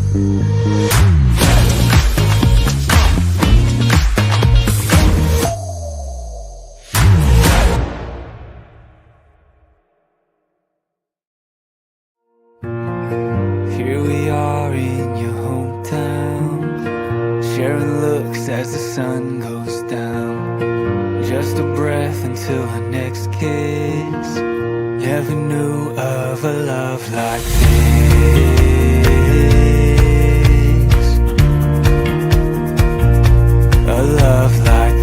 Here we are in your hometown, sharing looks as the sun goes down. Just a breath until our next kiss. Never knew of a love like this. A love like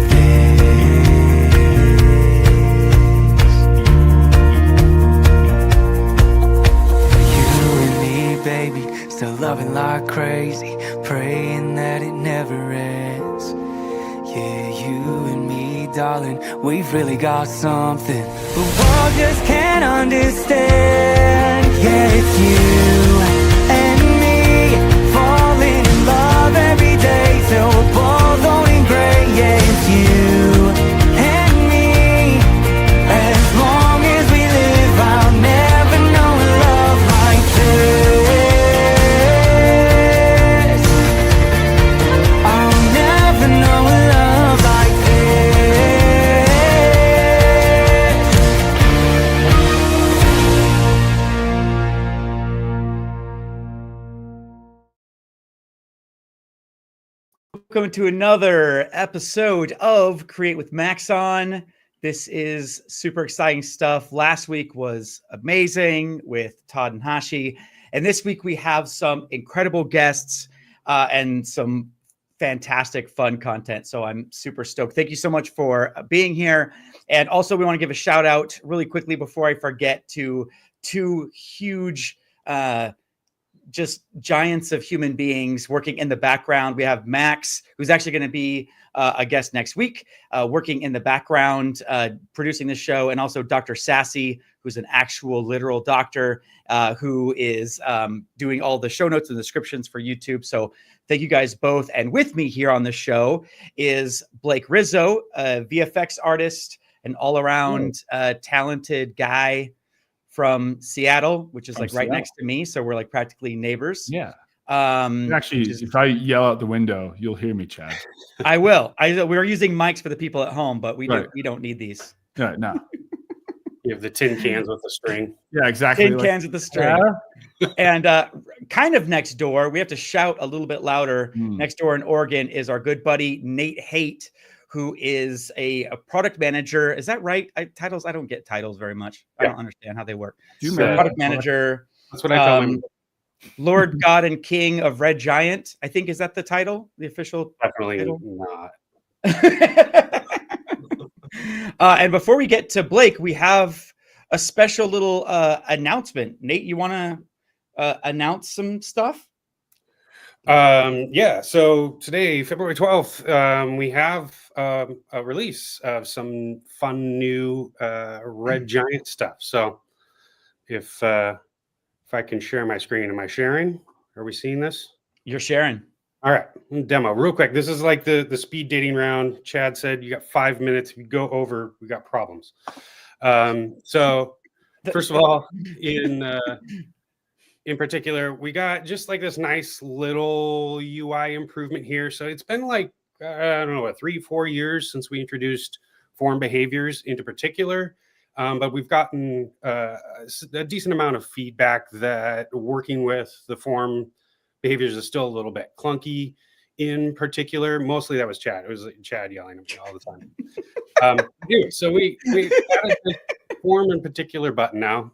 baby, still loving like crazy, praying that it never ends. Yeah, you and me, darling, we've really got something the world just can't understand. Yeah, it's you and me, falling in love every day till we're both going gray. Yeah, it's you and me, as long as we live, I'll never know a love like this. Welcome to another episode of Create with Maxon. This is super exciting stuff. Last week was amazing with Todd and Hashi. And this week we have some incredible guests and some fantastic fun content. So I'm super stoked. Thank you so much for being here. And also we want to give a shout out really quickly before I forget to two huge just giants of human beings working in the background. We have Max, who's actually going to be a guest next week, working in the background, producing the show, and also Dr. Sassy, who's an actual literal doctor, who is doing all the show notes and descriptions for YouTube. So thank you guys both. And with me here on the show is Blake Rizzo, a VFX artist, an all-around talented guy from Seattle, which is like right next to me. So we're like practically neighbors. Yeah. Actually, if I yell out the window, you'll hear me, Chad. I will. We're using mics for the people at home, but we don't need these. No. You have the tin cans with the string. Yeah, exactly. Tin cans with the string. And kind of next door, we have to shout a little bit louder. Next door in Oregon is our good buddy, Nate Haight, who is a product manager. Is that right? I don't get titles very much. I don't understand how they work. Product manager. That's what I call him. Lord God and King of Red Giant. I think, is that the title? The official Definitely title? Not. And before we get to Blake, we have a special little announcement. Nate, you want to announce some stuff? Yeah, so today, February 12th, we have a release of some fun new Red Giant stuff. So if I can share my screen, am I sharing? Are we seeing this? You're sharing. All right, demo real quick. This is like the speed dating round. Chad said you got 5 minutes. If you go over, we got problems. So first of all, in particular, we got just like this nice little UI improvement here. So it's been like, I don't know, 3-4 years since we introduced form behaviors into particular. But we've gotten a decent amount of feedback that working with the form behaviors is still a little bit clunky in particular. Mostly that was Chad. It was Chad yelling at me all the time. Anyway, so we added this form in particular button now,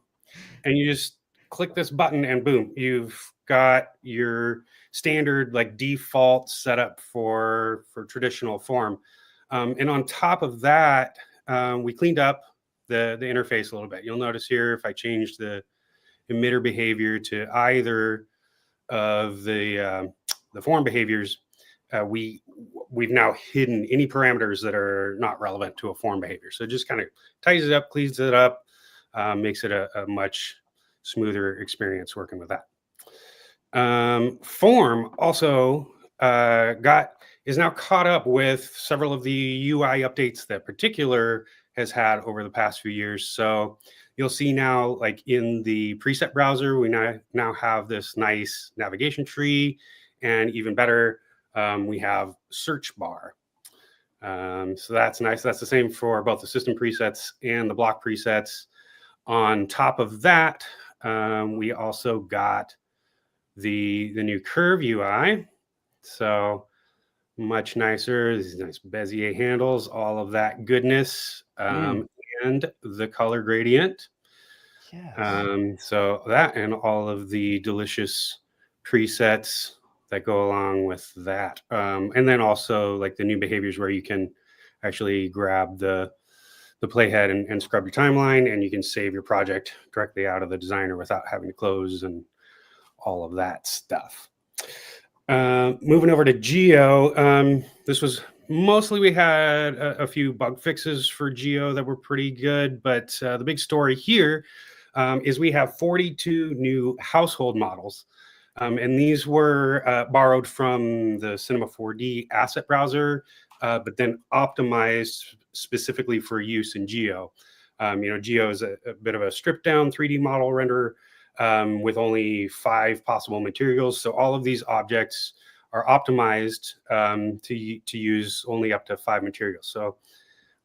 and you just click this button and boom, you've got your standard like default setup for traditional form. And on top of that, we cleaned up the interface a little bit. You'll notice here, if I change the emitter behavior to either of the form behaviors, we've now hidden any parameters that are not relevant to a form behavior. So it just kind of tightens it up, cleans it up, makes it a much smoother experience working with that. Form also is now caught up with several of the UI updates that Particular has had over the past few years. So you'll see now, like in the preset browser, we now have this nice navigation tree, and even better, we have search bar. So that's nice. That's the same for both the system presets and the block presets. On top of that, we also got the new curve UI. So much nicer. These nice Bezier handles, all of that goodness, and the color gradient. Yes. So that and all of the delicious presets that go along with that. And then also like the new behaviors where you can actually grab the playhead and scrub your timeline, and you can save your project directly out of the designer without having to close and all of that stuff. Moving over to Geo, this was mostly, we had a few bug fixes for Geo that were pretty good, but the big story here is we have 42 new household models. And these were borrowed from the Cinema 4D asset browser, but then optimized specifically for use in Geo. Geo is a bit of a stripped down 3D model renderer with only 5 possible materials. So all of these objects are optimized to use only up to 5 materials. So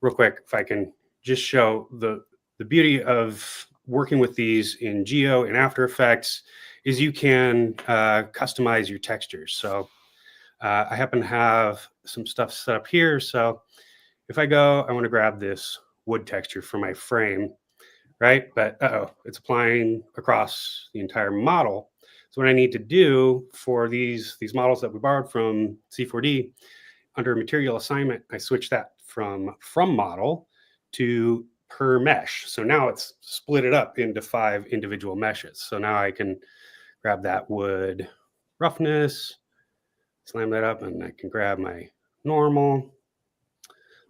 real quick, if I can just show the beauty of working with these in Geo and After Effects is you can customize your textures. So I happen to have some stuff set up here. So if I want to grab this wood texture for my frame, right? But it's applying across the entire model. So what I need to do for these models that we borrowed from C4D, under material assignment, I switch that from model to per mesh. So now it's split it up into 5 individual meshes. So now I can grab that wood roughness, slam that up, and I can grab my normal.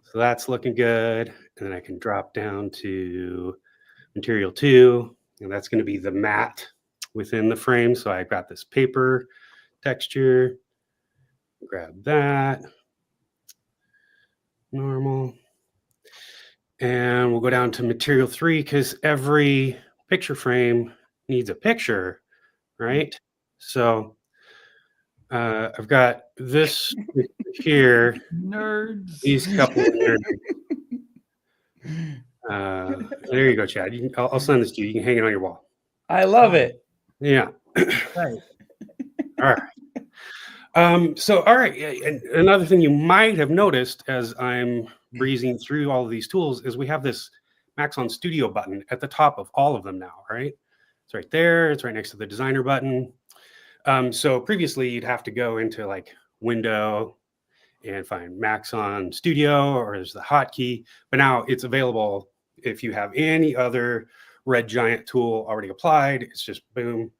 So that's looking good. And then I can drop down to material 2, and that's going to be the matte within the frame. So I've got this paper texture, grab that, normal. And we'll go down to material 3 because every picture frame needs a picture, right? So I've got this here. Nerds. These couple of nerds. There you go, Chad. I'll send this to you. You can hang it on your wall. I love it. Yeah. Right. All right. So, all right. And another thing you might have noticed as I'm breezing through all of these tools is we have this Maxon Studio button at the top of all of them now, right? It's right there. It's right next to the designer button. So previously you'd have to go into like Window and find Maxon Studio, or there's the hotkey, but now it's available if you have any other red giant tool already applied. It's just boom,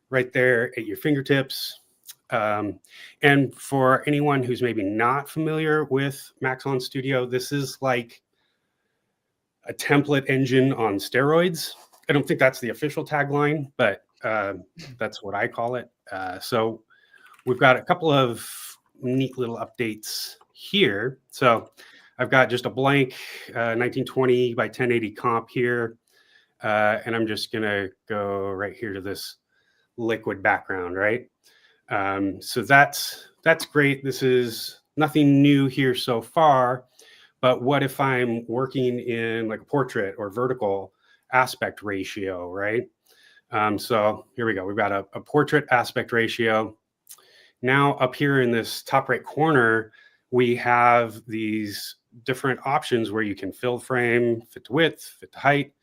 right there at your fingertips. And for anyone who's maybe not familiar with Maxon Studio, this is like a template engine on steroids. I don't think that's the official tagline, but that's what I call it. So we've got a couple of neat little updates here. So I've got just a blank 1920 by 1080 comp here. And I'm just gonna go right here to this liquid background, right? So that's great. This is nothing new here so far, but what if I'm working in like a portrait or vertical aspect ratio, right? So here we go. We've got a portrait aspect ratio. Now up here in this top right corner, we have these different options where you can fill frame, fit to width, fit to height.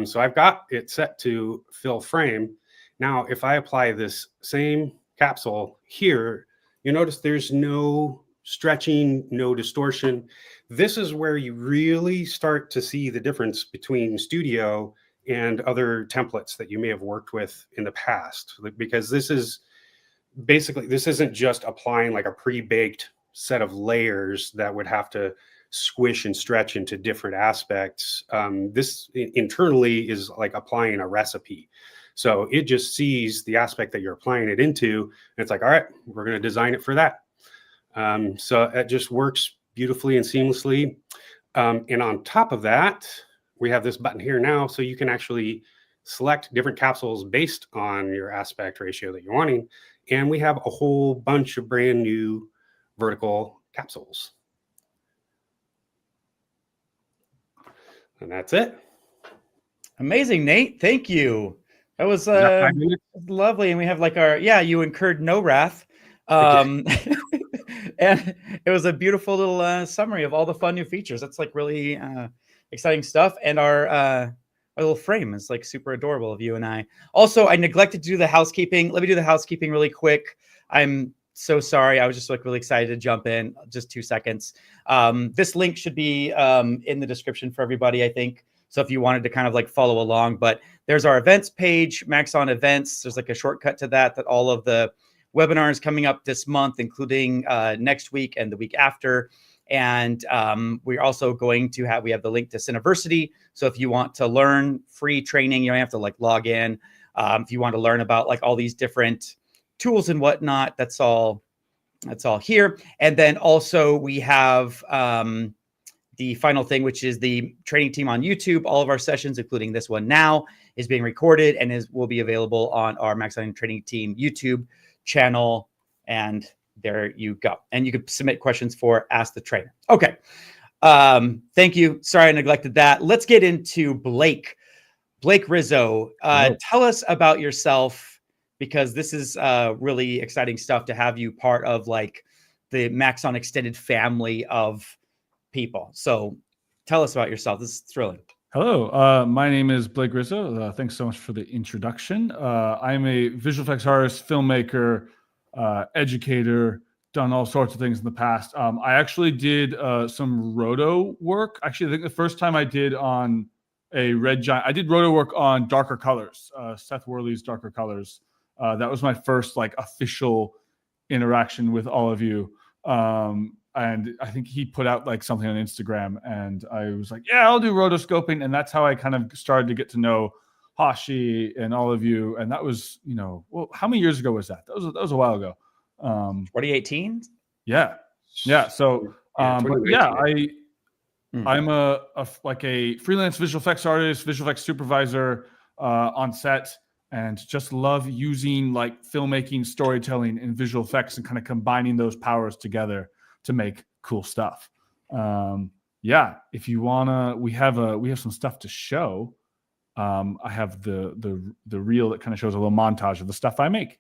So I've got it set to fill frame. Now, if I apply this same capsule here, you notice there's no stretching, no distortion. This is where you really start to see the difference between Studio and other templates that you may have worked with in the past, because this is basically, this isn't just applying like a pre-baked set of layers that would have to squish and stretch into different aspects. This internally is like applying a recipe. So it just sees the aspect that you're applying it into, and it's like, all right, we're going to design it for that. So it just works beautifully and seamlessly. And on top of that, we have this button here now, so you can actually select different capsules based on your aspect ratio that you're wanting. And we have a whole bunch of brand new vertical capsules. And that's it. Amazing, Nate. Thank you. That was lovely. And we have like you incurred no wrath. And it was a beautiful little summary of all the fun new features. That's like really exciting stuff. And our little frame is like super adorable of you and I. Also, I neglected to do the housekeeping. Let me do the housekeeping really quick. I'm so sorry. I was just like really excited to jump in. Just 2 seconds. This link should be in the description for everybody, I think. So if you wanted to kind of like follow along, but there's our events page, Maxon events. There's like a shortcut to that all of the webinars coming up this month, including next week and the week after. And we're also going to we have the link to Cineversity. So if you want to learn free training, you don't have to like log in. If you want to learn about like all these different tools and whatnot, that's all here. And then also we have the final thing, which is the training team on YouTube. All of our sessions, including this one now, is being recorded and will be available on our Maxon Training Team YouTube channel. And there you go. And you can submit questions for Ask the Trainer. Okay. Thank you. Sorry I neglected that. Let's get into Blake. Blake Rizzo. Tell us about yourself, because this is really exciting stuff to have you part of like the Maxon extended family of people. So tell us about yourself. This is thrilling. Hello, my name is Blake Rizzo. Thanks so much for the introduction. I'm a visual effects artist, filmmaker, educator, done all sorts of things in the past. I actually did some roto work. Actually, I think the first time I did on a red giant, I did roto work on Darker Colors, Seth Worley's Darker Colors. That was my first like official interaction with all of you. And I think he put out like something on Instagram, and I was like, yeah, I'll do rotoscoping. And that's how I kind of started to get to know Hashi and all of you. And that was, well, how many years ago was that? That was a while ago. 2018. Yeah. So, but yeah, I'm like a freelance visual effects artist, visual effects supervisor on set, and just love using like filmmaking, storytelling, and visual effects, and kind of combining those powers together to make cool stuff. If you wanna, we have some stuff to show. I have the reel that kind of shows a little montage of the stuff I make.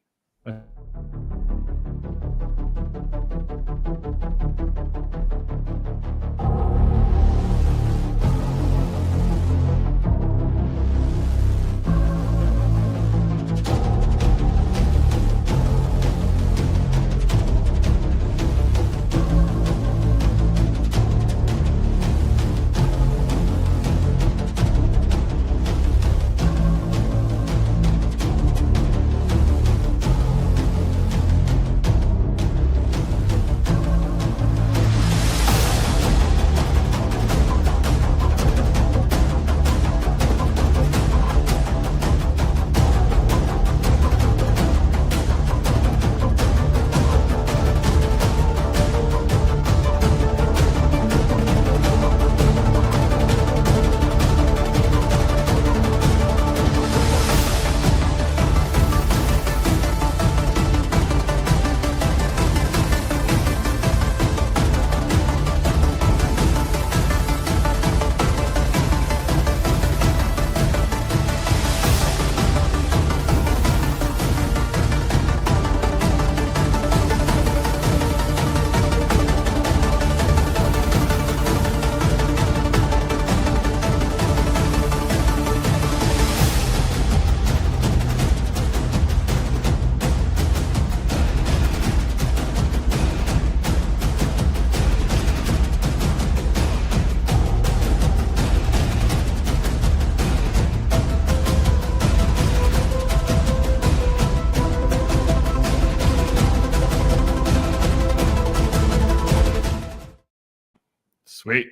Sweet.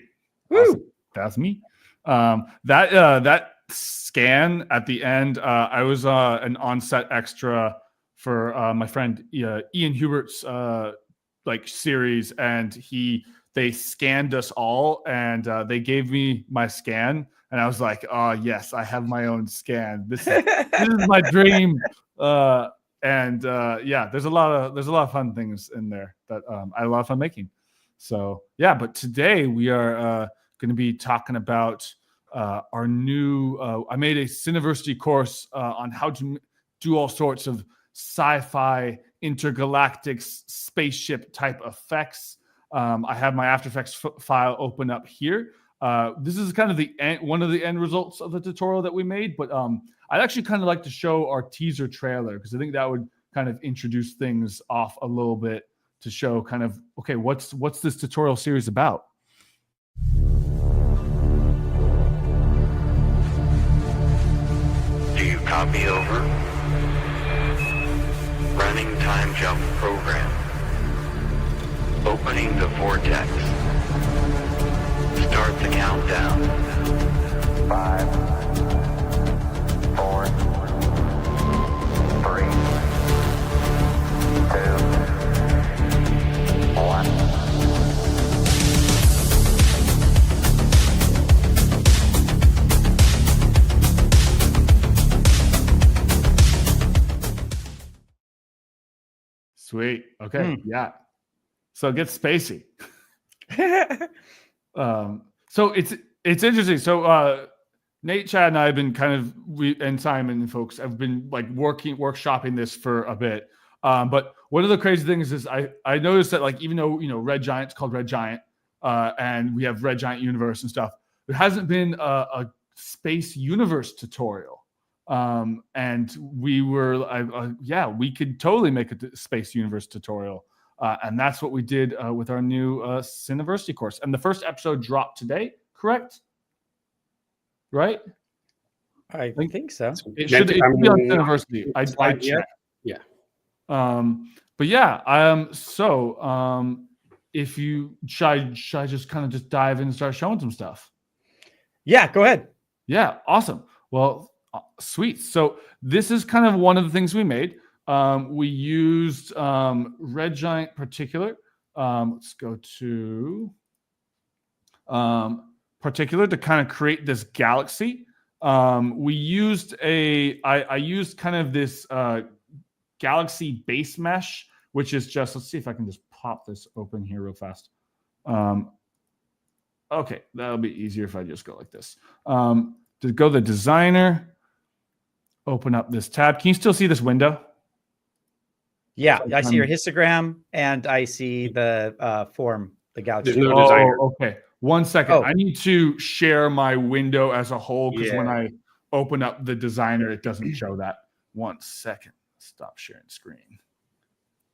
Awesome. That's me. That scan at the end, I was an on-set extra for my friend Ian Hubert's like series, and they scanned us all, and they gave me my scan, and I was like, oh yes, I have my own scan. This is my dream. Yeah, there's a lot of fun things in there that I had a lot of fun making. So yeah, but today we are going to be talking about our new. I made a Cineversity course on how to do all sorts of sci-fi, intergalactic, spaceship type effects. I have my After Effects file open up here. This is kind of one of the end results of the tutorial that we made, but I'd actually kind of like to show our teaser trailer, because I think that would kind of introduce things off a little bit to show kind of, okay, what's this tutorial series about? Do you copy over? Running time jump program. Opening the vortex. Start the countdown. 5, 4, 3, 2, 1. Sweet. Okay. Yeah. So it gets spacey. So it's interesting. So Nate, Chad, and I have been kind of, and Simon and folks have been like workshopping this for a bit. But one of the crazy things is I noticed that, like, even though, Red Giant's called Red Giant, and we have Red Giant Universe and stuff, there hasn't been a space universe tutorial. And we were, we could totally make a space universe tutorial. And that's what we did with our new Cineversity course. And the first episode dropped today, correct? Right? I think so. It should be on Cineversity. I checked. Yeah. But yeah, if you should I just kind of just dive in and start showing some stuff? Yeah, go ahead. Yeah, awesome. Well, sweet. So this is kind of one of the things we made. We used Red Giant Particular. Let's go to Particular to kind of create this galaxy. We used I used kind of this galaxy base mesh, which is just, let's see if I can just pop this open here real fast. Okay, that'll be easier if I just go like this. To go to the designer, open up this tab. Can you still see this window? Yeah, I see your histogram, and I see the form, the galaxy. There's no designer. Okay. 1 second. I need to share my window as a whole, because when I open up the designer, it doesn't show that. 1 second. Stop sharing screen.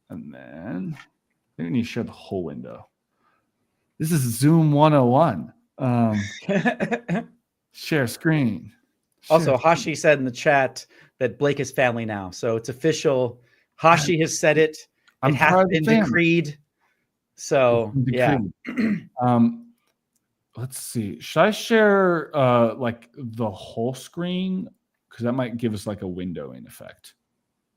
And then I need to share the whole window. This is Zoom 101. Share screen. Also, Hashi said in the chat that Blake is family now. So it's official. Hashi has said it. It has been decreed. So, yeah. Let's see. Should I share like the whole screen? Because that might give us like a windowing effect.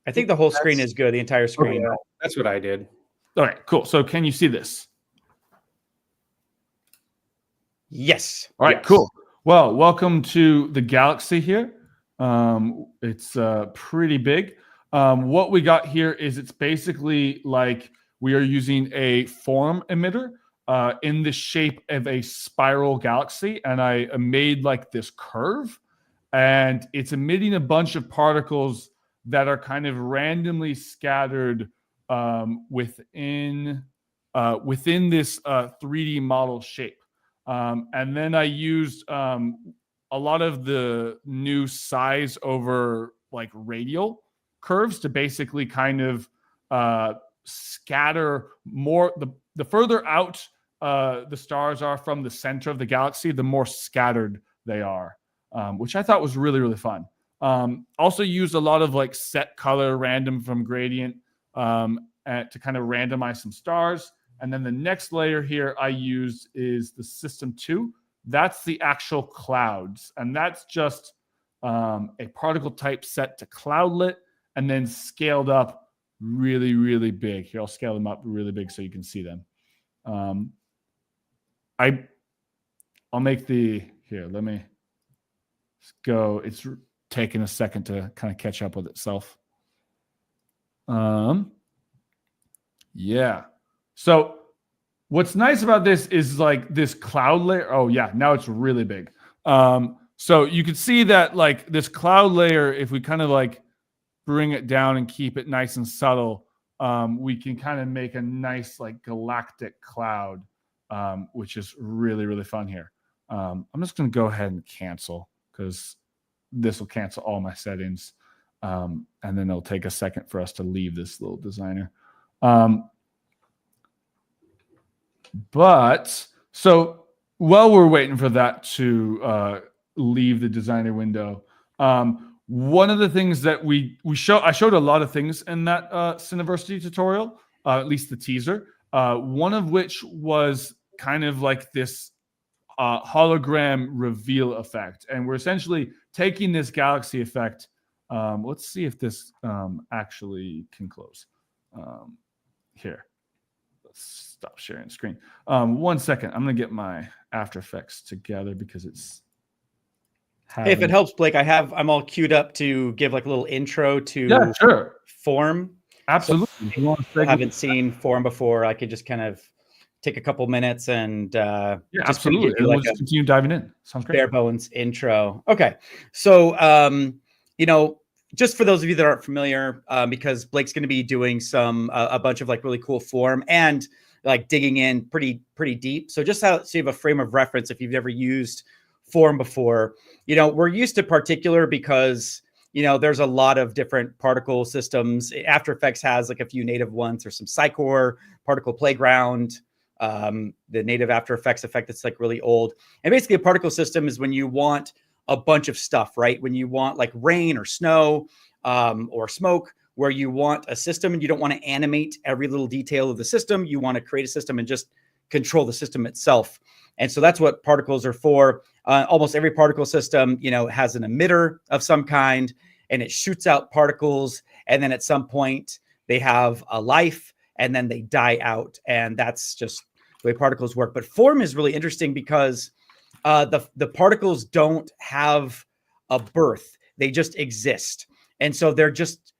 I think the whole screen is good. The entire screen. Okay, that's what I did. All right, cool. So can you see this? Yes. All right, cool. Well, welcome to the galaxy here. It's pretty big. What we got here is, it's basically like we are using a form emitter in the shape of a spiral galaxy. And I made like this curve, and it's emitting a bunch of particles that are kind of randomly scattered within this 3D model shape. And then I used a lot of the new size over like radial curves to basically kind of scatter more. The further out the stars are from the center of the galaxy, the more scattered they are, which I thought was really, really fun. Also used a lot of like set color random from gradient to kind of randomize some stars. And then the next layer here I used is the System 2. That's the actual clouds. And that's just a particle type set to cloudlet and then scaled up really, really big. Here, I'll scale them up really big so you can see them. I'll make here. Let me go. It's taking a second to kind of catch up with itself. Yeah. So what's nice about this is like this cloud layer. Oh yeah, now it's really big. So you can see that like this cloud layer, if we kind of like bring it down and keep it nice and subtle, we can kind of make a nice like galactic cloud, which is really, really fun here. I'm just going to go ahead and cancel because this will cancel all my settings. And then it'll take a second for us to leave this little designer. But so while we're waiting for that to leave the designer window, one of the things that I showed a lot of things in that Cineversity tutorial, at least the teaser, one of which was kind of like this hologram reveal effect. And we're essentially taking this galaxy effect. Let's see if this actually can close. Here, let's stop sharing the screen. 1 second. I'm going to get my After Effects together because it's... Hey, if it helps, Blake, I'm all queued up to give like a little intro to Form. Absolutely. So if you haven't seen Form before, I could just kind of take a couple minutes and absolutely. And we'll just continue diving in. Sounds great. Bare bones intro. Okay. So just for those of you that aren't familiar, because Blake's going to be doing a bunch of like really cool Form and like digging in pretty deep. So just so you have a frame of reference, if you've never used Form before, we're used to Particular because there's a lot of different particle systems. After Effects has like a few native ones. There's some Psycore, Particle Playground, the native After Effects effect that's like really old. And basically a particle system is when you want a bunch of stuff, right? When you want like rain or snow or smoke, where you want a system and you don't want to animate every little detail of the system. You want to create a system and just control the system itself. And so that's what particles are for. Almost every particle system, has an emitter of some kind, and it shoots out particles. And then at some point they have a life and then they die out. And that's just the way particles work. But Form is really interesting because the particles don't have a birth. They just exist. And so they're just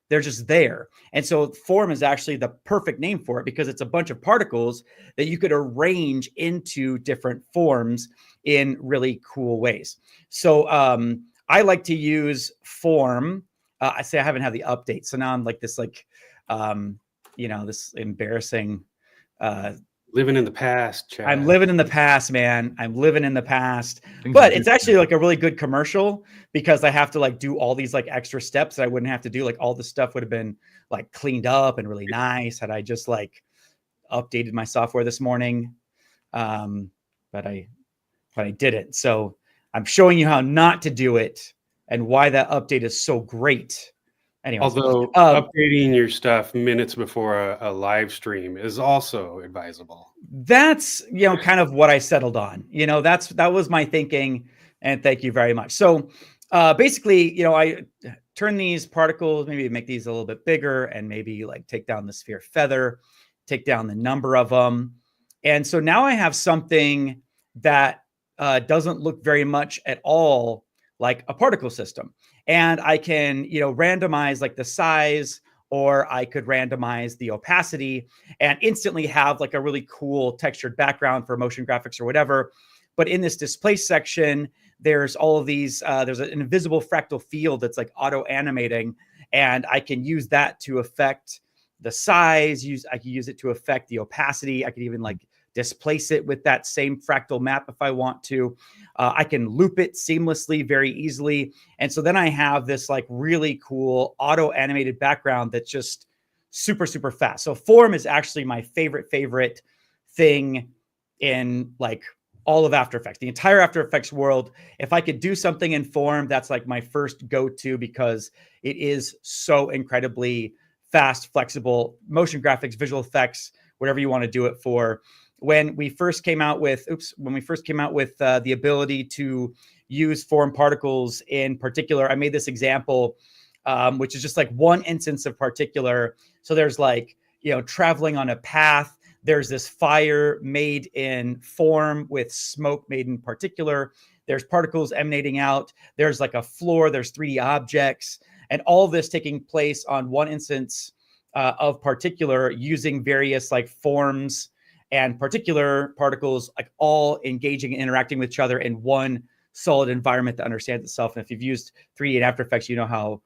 there. And so Form is actually the perfect name for it because it's a bunch of particles that you could arrange into different forms in really cool ways. So I like to use Form. I haven't had the update. So now I'm like this, this embarrassing, living in the past, Chad. I'm living in the past, man. I'm living in the past. But it's actually like a really good commercial because I have to like do all these like extra steps that I wouldn't have to do. Like all the stuff would have been like cleaned up and really nice had I just like updated my software this morning. But I didn't. So I'm showing you how not to do it and why that update is so great. Anyway, although updating your stuff minutes before a live stream is also advisable. That's, kind of what I settled on. That was my thinking. And thank you very much. So basically, I turn these particles, maybe make these a little bit bigger and maybe like take down the sphere feather, take down the number of them. And so now I have something that doesn't look very much at all like a particle system. And I can, randomize like the size, or I could randomize the opacity and instantly have like a really cool textured background for motion graphics or whatever. But in this displace section, there's all of these, there's an invisible fractal field that's like auto animating. And I can use that to affect the size. I can use it to affect the opacity. I could even like displace it with that same fractal map if I want to. I can loop it seamlessly very easily. And so then I have this like really cool auto animated background that's just super, super fast. So Form is actually my favorite thing in like all of After Effects, the entire After Effects world. If I could do something in Form, that's like my first go-to because it is so incredibly fast, flexible, motion graphics, visual effects, whatever you want to do it for. When we first came out with, the ability to use Form particles in Particular, I made this example, which is just like one instance of Particular. So there's like, traveling on a path. There's this fire made in form with smoke made in particular. There's particles emanating out. There's like a floor. There's 3D objects. And all this taking place on one instance of particular using various like forms and particular particles, like all engaging and interacting with each other in one solid environment that understands itself. And if you've used 3D and After Effects, you know how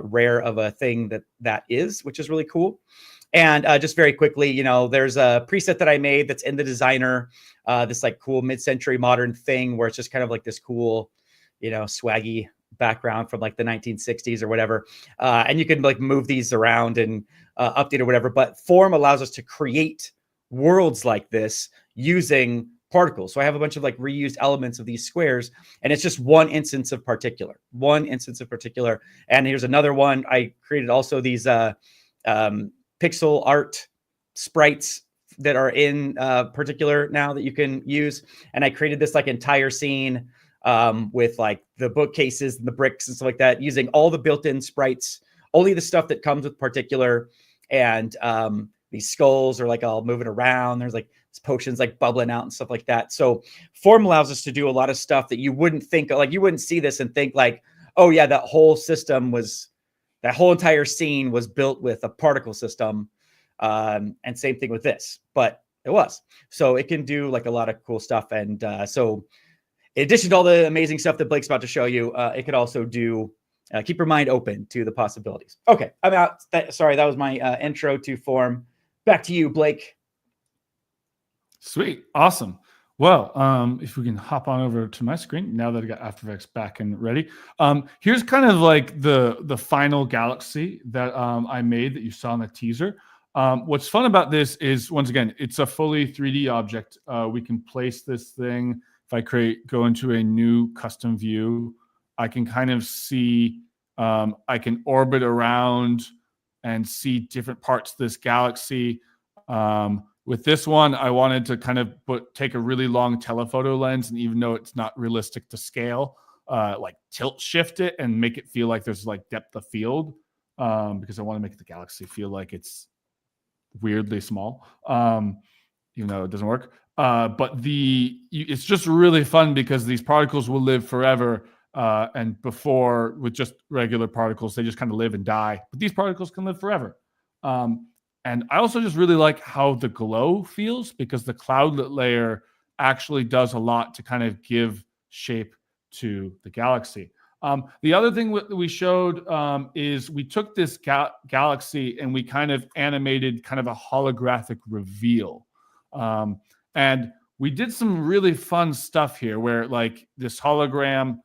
rare of a thing that is, which is really cool. And just very quickly, you know, there's a preset that I made that's in the designer, this like cool mid-century modern thing where it's just kind of like this cool, you know, swaggy background from like the 1960s or whatever. And you can like move these around and update or whatever. But Form allows us to create worlds like this using particles. So I have a bunch of like reused elements of these squares, and it's just one instance of particular. And here's another one. I created also these pixel art sprites that are in particular now that you can use. And I created this like entire scene with like the bookcases and the bricks and stuff like that, using all the built-in sprites, only the stuff that comes with particular. And these skulls are like all moving around. There's like potions like bubbling out and stuff like that. So Form allows us to do a lot of stuff that you wouldn't think, like you wouldn't see this and think like, oh yeah, that whole entire scene was built with a particle system. And same thing with this, but it was. So it can do like a lot of cool stuff. And so in addition to all the amazing stuff that Blake's about to show you, it could also do, keep your mind open to the possibilities. Okay, I'm out. Sorry, that was my intro to Form. Back to you, Blake. Sweet. Awesome. Well, if we can hop on over to my screen now that I got After Effects back and ready. Here's kind of like the final galaxy that I made that you saw in the teaser. What's fun about this is, once again, it's a fully 3D object. We can place this thing. If I go into a new custom view, I can kind of see, I can orbit around and see different parts of this galaxy. With this one, I wanted to kind of take a really long telephoto lens, and even though it's not realistic to scale, like tilt shift it and make it feel like there's like depth of field, because I want to make the galaxy feel like it's weirdly small, even though it doesn't work. But it's just really fun because these particles will live forever. And before, with just regular particles, they just kind of live and die. But these particles can live forever. And I also just really like how the glow feels, because the cloudlet layer actually does a lot to kind of give shape to the galaxy. The other thing we showed is we took this galaxy and we kind of animated kind of a holographic reveal. And we did some really fun stuff here where like this hologram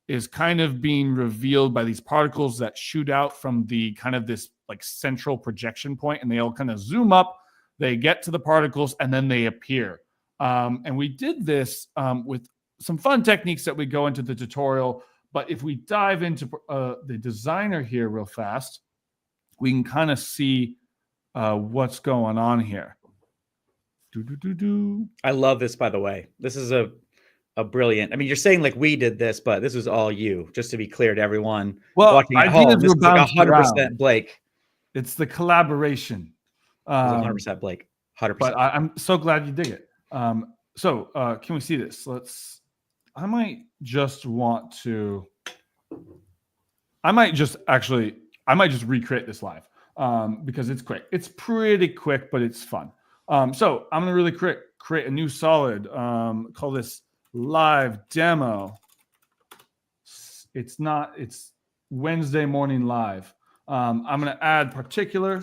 is kind of being revealed by these particles that shoot out from the kind of this like central projection point, and they all kind of zoom up, they get to the particles, and then they appear. And we did this with some fun techniques that we go into the tutorial. But if we dive into the designer here real fast, we can kind of see what's going on here. I love this, by the way. This is a brilliant. I mean, you're saying like we did this, but this was all you. Just to be clear to everyone watching at home, this is like 100% Blake. It's the collaboration. 100% Blake. 100%. But I'm so glad you dig it. So can we see this? I might just recreate this live because it's quick. It's pretty quick, but it's fun. So I'm going to really create a new solid, call this live demo. It's Wednesday morning live. I'm going to add particular.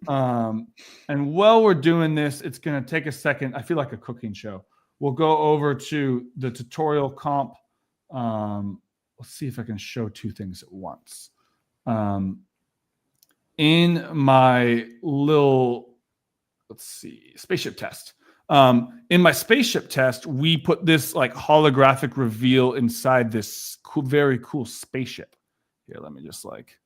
And while we're doing this, it's going to take a second. I feel like a cooking show. We'll go over to the tutorial comp. Let's see if I can show two things at once. In my little, let's see, spaceship test. In my spaceship test, we put this like holographic reveal inside this very cool spaceship. Here, let me just like,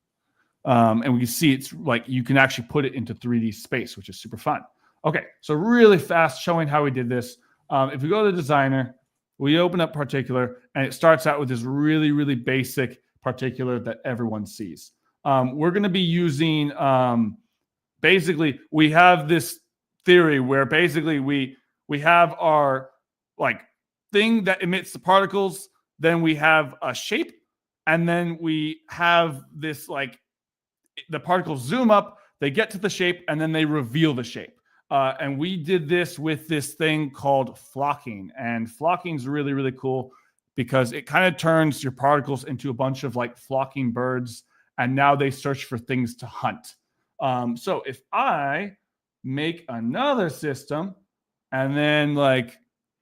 and we can see it's like you can actually put it into 3D space, which is super fun. Okay, so really fast showing how we did this. If we go to the designer, we open up particular, and it starts out with this really, really basic particular that everyone sees. We're going to be using, basically, we have this theory where basically we have our like thing that emits the particles, then we have a shape, and then we have this like the particles zoom up, they get to the shape, and then they reveal the shape. And we did this with this thing called flocking. And flocking is really, really cool because it kind of turns your particles into a bunch of like flocking birds, and now they search for things to hunt. So if I make another system and then like,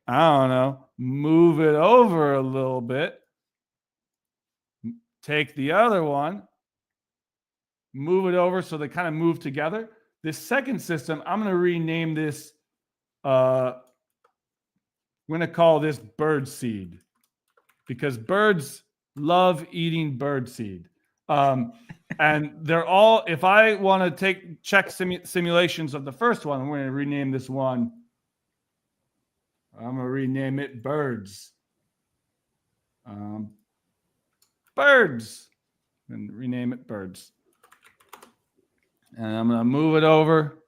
I don't know, move it over a little bit, take the other one, move it over so they kind of move together. This second system, I'm going to rename this, I'm going to call this bird seed because birds love eating bird seed. And they're all, if I want to check simulations of the first one, I'm going to rename this one. I'm going to rename it birds. Birds. And rename it birds. And I'm going to move it over.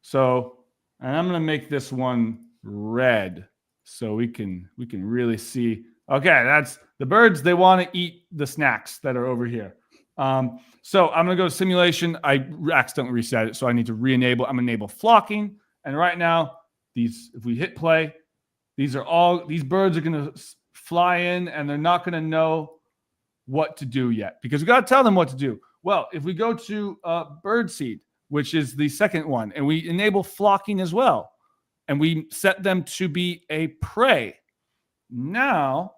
So, and I'm going to make this one red so we can really see. Okay, that's the birds. They want to eat the snacks that are over here. So I'm going to go to simulation. I accidentally reset it, so I need to re-enable. I'm going to enable flocking. And right now, if we hit play, these birds are going to fly in, and they're not going to know what to do yet because we got to tell them what to do. Well, if we go to birdseed, which is the second one, and we enable flocking as well, and we set them to be a prey. Now,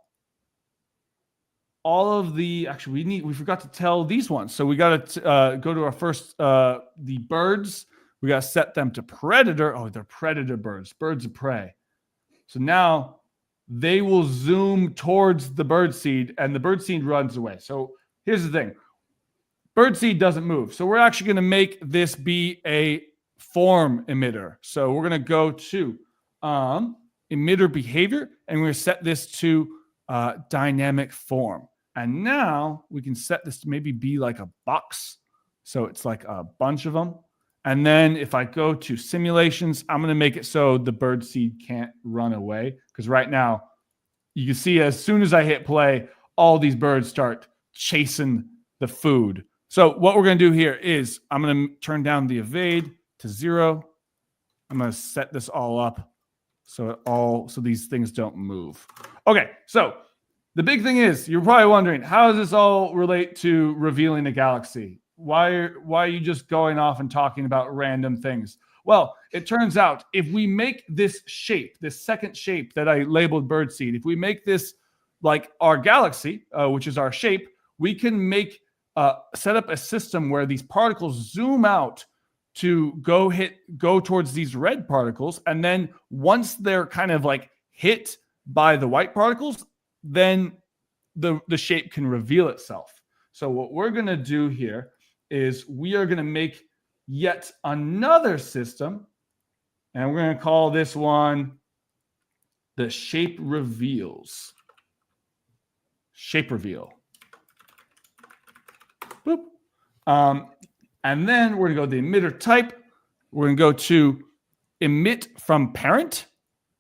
all of the, actually, we forgot to tell these ones. So we got to go to our first, the birds. We got to set them to predator. Oh, they're predator birds, birds of prey. So now they will zoom towards the birdseed, and the birdseed runs away. So here's the thing. Birdseed doesn't move. So we're actually going to make this be a form emitter. So we're going to go to emitter behavior, and we're going to set this to dynamic form. And now we can set this to maybe be like a box. So it's like a bunch of them. And then if I go to simulations, I'm going to make it so the birdseed can't run away. Because right now, you can see as soon as I hit play, all these birds start chasing the food. So what we're going to do here is I'm going to turn down the evade to 0. I'm going to set this all up so these things don't move. Okay, so the big thing is, you're probably wondering, how does this all relate to revealing a galaxy? Why are you just going off and talking about random things? Well, it turns out if we make this shape, this second shape that I labeled birdseed, if we make this like our galaxy, which is our shape, we can set up a system where these particles zoom out to go towards these red particles. And then once they're kind of like hit by the white particles, then the shape can reveal itself. So what we're going to do here is we are going to make yet another system, and we're going to call this one the shape reveals. Shape reveal. Boop. And then we're going to go to the emitter type. We're going to go to emit from parent.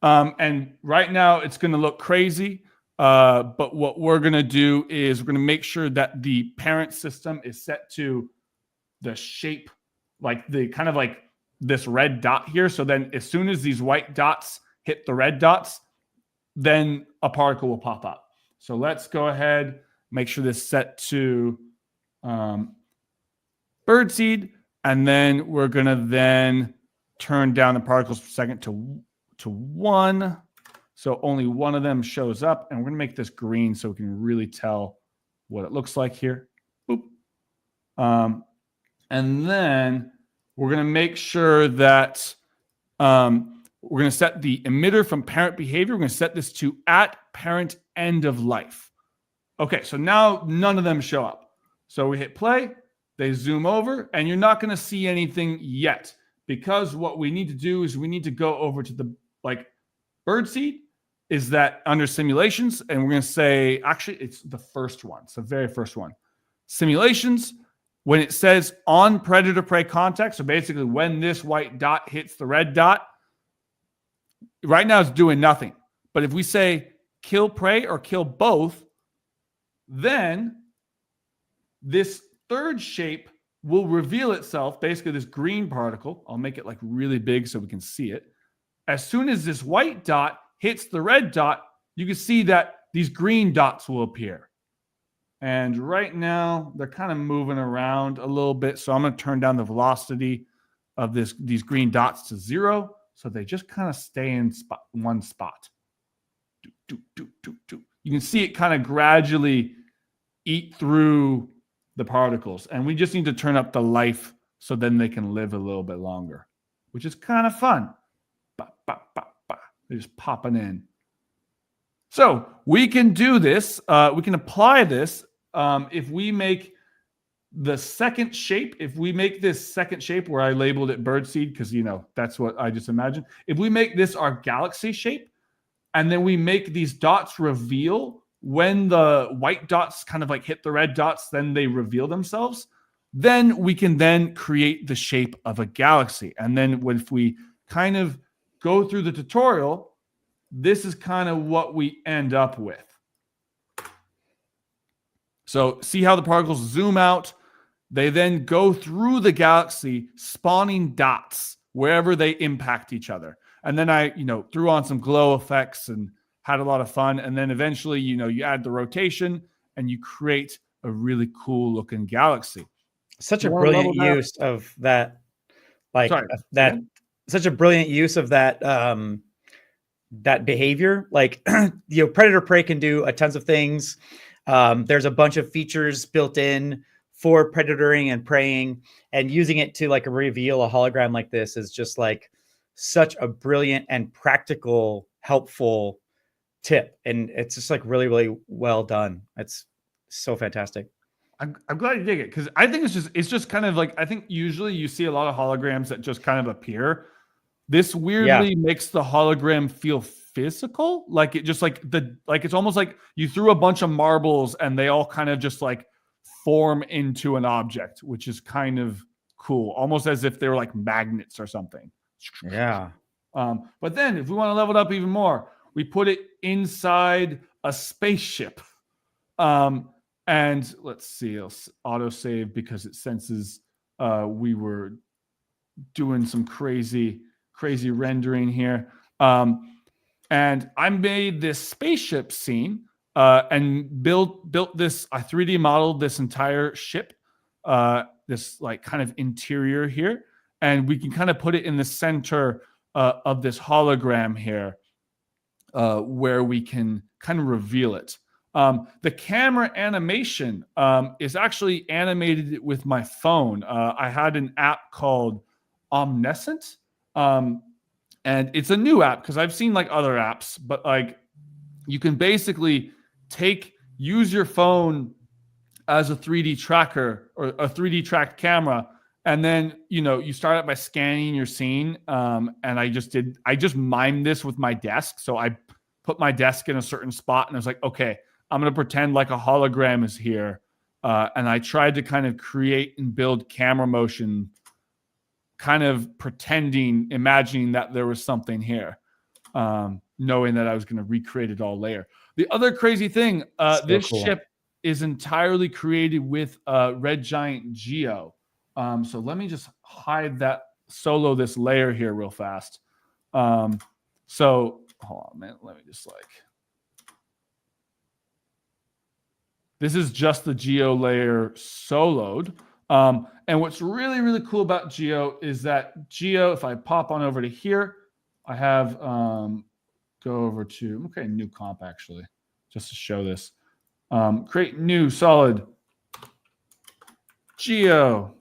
And right now it's going to look crazy. But what we're going to do is we're going to make sure that the parent system is set to the shape, like the kind of like this red dot here. So then as soon as these white dots hit the red dots, then a particle will pop up. So let's go ahead, make sure this is set to birdseed, and then we're going to then turn down the particles per second to 1. So only one of them shows up, and we're going to make this green so we can really tell what it looks like here. Boop. And then we're going to make sure that we're going to set the emitter from parent behavior. We're going to set this to at parent end of life. Okay, so now none of them show up. So we hit play, they zoom over, and you're not going to see anything yet because what we need to do is we need to go over to the birdseed. Is that under simulations, and we're going to say, actually, it's the first one. It's the very first one. Simulations, when it says on predator-prey contact, so basically when this white dot hits the red dot, right now it's doing nothing. But if we say kill prey or kill both, then this third shape will reveal itself, basically this green particle. I'll make it like really big so we can see it. As soon as this white dot hits the red dot, you can see that these green dots will appear. And right now, they're kind of moving around a little bit. So I'm going to turn down the velocity of these green dots to 0. So they just kind of stay in one spot. You can see it kind of gradually eat through the particles. And we just need to turn up the life so then they can live a little bit longer, which is kind of fun. They're just popping in. So we can do this. We can apply this if we make the second shape. If we make this second shape where I labeled it birdseed, because, you know, that's what I just imagined. If we make this our galaxy shape, and then we make these dots reveal when the white dots kind of like hit the red dots, then they reveal themselves. Then we can then create the shape of a galaxy. And then if we kind of go through the tutorial, this is kind of what we end up with. So see how the particles zoom out? They then go through the galaxy, spawning dots wherever they impact each other. And then I, threw on some glow effects and had a lot of fun. And then eventually, you add the rotation and you create a really cool looking galaxy. Such a brilliant use of that, such a brilliant use of that, that behavior. Like, predator prey can do a tons of things. There's a bunch of features built in for predatoring and preying, and using it to like reveal a hologram like this is just like such a brilliant and practical, helpful tip. And it's just like really, really well done. It's so fantastic. I'm glad you dig it, because I think it's just kind of like, I think usually you see a lot of holograms that just kind of appear. This weirdly makes the hologram feel physical. Like it just it's almost like you threw a bunch of marbles and they all kind of just like form into an object, which is kind of cool. Almost as if they were like magnets or something. Yeah. But then if we want to level it up even more, we put it inside a spaceship. And let's see, I'll autosave because it senses we were doing some crazy rendering here. And I made this spaceship scene and built this. I 3D modeled this entire ship, this like kind of interior here, and we can kind of put it in the center of this hologram here, where we can kind of reveal it. The camera animation is actually animated with my phone. I had an app called Omniscient, and it's a new app because I've seen like other apps, but like you can basically use your phone as a 3D tracker or a 3D tracked camera. And then, you start out by scanning your scene. And I just mimed this with my desk. So I put my desk in a certain spot and I was like, okay, I'm going to pretend like a hologram is here. And I tried to kind of create and build camera motion, kind of imagining that there was something here, knowing that I was going to recreate it all later. The other crazy thing, this ship is entirely created with Red Giant Geo. So let me just hide solo this layer here real fast. So hold on a minute. Let me just this is just the Geo layer soloed. And what's really, really cool about Geo is that Geo, if I pop on over to here, I have, go over to, new comp actually, just to show this. Create new solid Geo.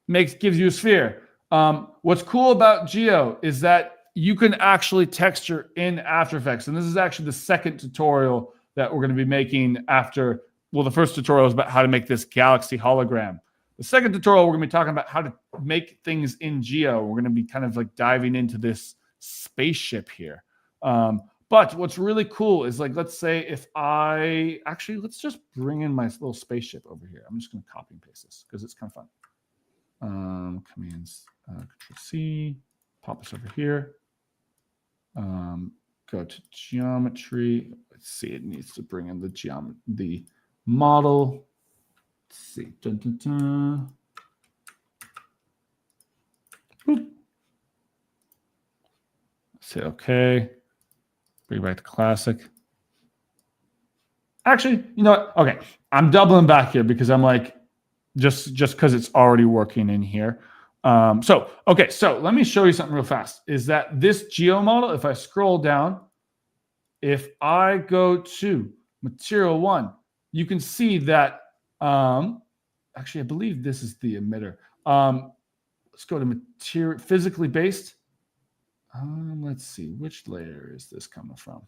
Gives you a sphere. What's cool about Geo is that you can actually texture in After Effects. And this is actually the second tutorial that we're going to be making after. Well, the first tutorial is about how to make this galaxy hologram. The second tutorial, we're going to be talking about how to make things in Geo. We're going to be kind of like diving into this spaceship here. But what's really cool is like, let's say if I actually, let's just bring in my little spaceship over here. I'm just going to copy and paste this because it's kind of fun. Commands, Control C, pop this over here. Go to geometry. Let's see, it needs to bring in the model. Let's see. Dun, dun, dun. Boop. Say okay. Bring back to classic. Actually, you know what? Okay, I'm doubling back here because I'm like, just because it's already working in here. So let me show you something real fast. Is that this geo model, if I scroll down, if I go to material 1, you can see that, actually, I believe this is the emitter. Let's go to material, physically based. Let's see, which layer is this coming from?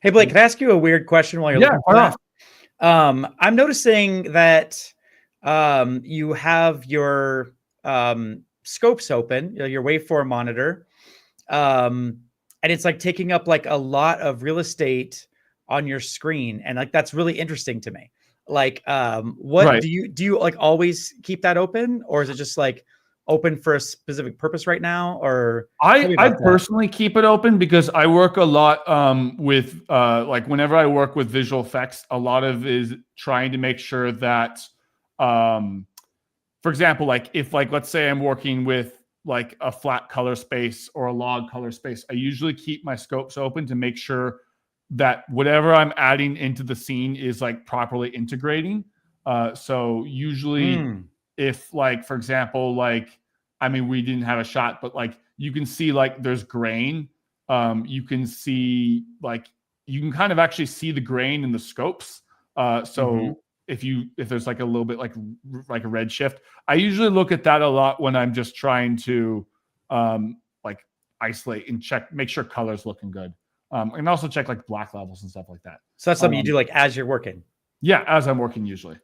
Hey, Blake, can I ask you a weird question while you're looking for that? I'm noticing that you have your scopes open, your waveform monitor, and it's like taking up like a lot of real estate on your screen, and like that's really interesting to me. Like, what Right. do you like always keep that open, or is it just like open for a specific purpose right now? Or I personally keep it open because I work a lot with like whenever I work with visual effects, a lot of is trying to make sure that for example, like if like let's say I'm working with like a flat color space or a log color space, I usually keep my scopes open to make sure that whatever I'm adding into the scene is like properly integrating. So usually if like, for example, like, I mean, we didn't have a shot, but like you can see like there's grain. You can see like, you can kind of actually see the grain in the scopes. If there's like a little bit like a red shift, I usually look at that a lot when I'm just trying to like isolate and check, make sure color's looking good. And also check like black levels and stuff like that. So that's something you do like as you're working? Yeah, as I'm working usually.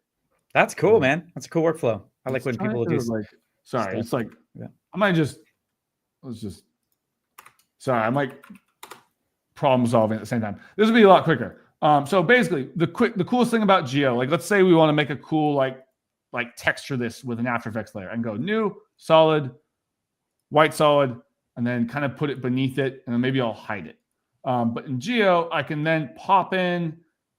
That's cool, man. That's a cool workflow. I like when people do like, sorry, stuff. it's like, yeah. I might just, sorry, I'm like problem solving at the same time. This would be a lot quicker. So basically the coolest thing about Geo, like let's say we want to make a cool, like texture this with an After Effects layer and go new, solid, white solid, and then kind of put it beneath it. And then maybe I'll hide it. But in Geo, I can then pop in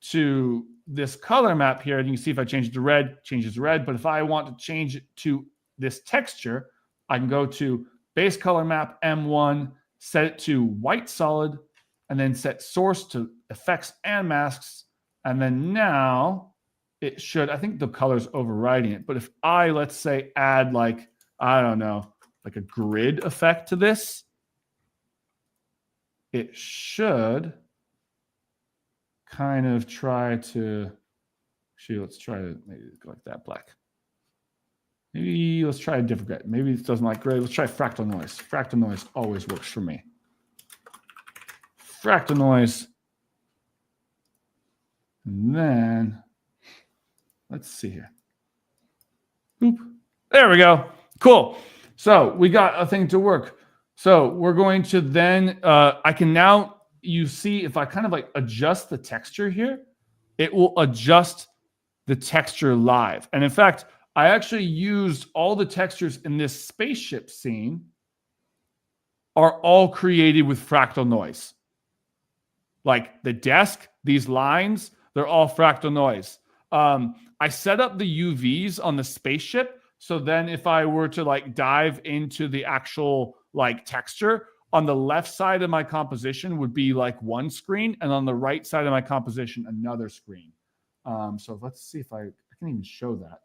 to this color map here. And you can see if I change it to red, changes to red. But if I want to change it to this texture, I can go to base color map M1, set it to white solid, and then set source to effects and masks. And then now it should, I think the color's overriding it. But if I, let's say, add like, I don't know, like a grid effect to this, it should kind of try to, actually, let's try to maybe go like that black. Maybe let's try a different grid. Maybe it doesn't like gray. Let's try fractal noise. Fractal noise always works for me. Fractal noise. And then let's see here. Boop. There we go. Cool. So we got a thing to work. So we're going to then, I can now, you see if I kind of like adjust the texture here, it will adjust the texture live. And in fact, I actually used all the textures in this spaceship scene are all created with fractal noise. Like the desk, these lines, they're all fractal noise. I set up the UVs on the spaceship. So then if I were to like dive into the actual like texture, on the left side of my composition would be like one screen, and on the right side of my composition, another screen. So let's see if I can even show that.